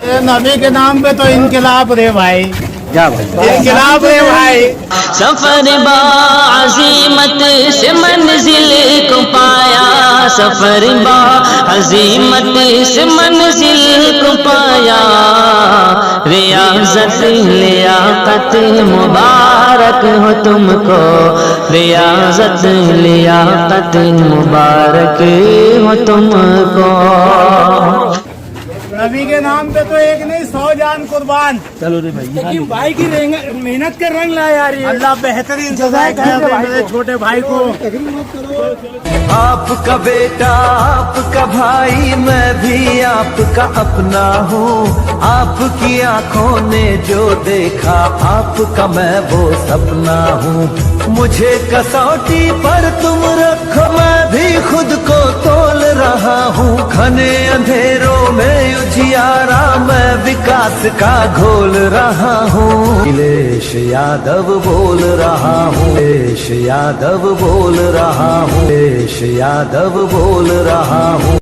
नबी के नाम पे तो इनकलाब रे भाई, क्या भाई? इनकलाब रे भाई। सफर बाज़ीमत से मंजिल को पाया, सफर बाज़ीमत से मंजिल को पाया। रियाज़त लियाकत मुबारक हो तुमको, रियाज़त लियाकत मुबारक हो तुमको। नबी के नाम पे तो एक नहीं 100 जान कुर्बान। चलो रे भाई, लेकिन भाई की मेहनत का रंग लाया यार, अल्लाह बेहतरीन सजाए मेरे छोटे भाई को। आपका बेटा आपका भाई, मैं भी आपका अपना हूँ। आपकी आंखों ने जो देखा, आपका मैं वो सपना हूँ। मुझे कसौटी पर तुम रखो, मैं भी खुद को तोल रहा हूँ। घने अंधेरों में उजियारा, मैं विकास का घोल रहा हूँ। अखिलेश यादव बोल रहा हूँ, अखिलेश यादव बोल रहा हूँ, अखिलेश यादव बोल रहा हूँ।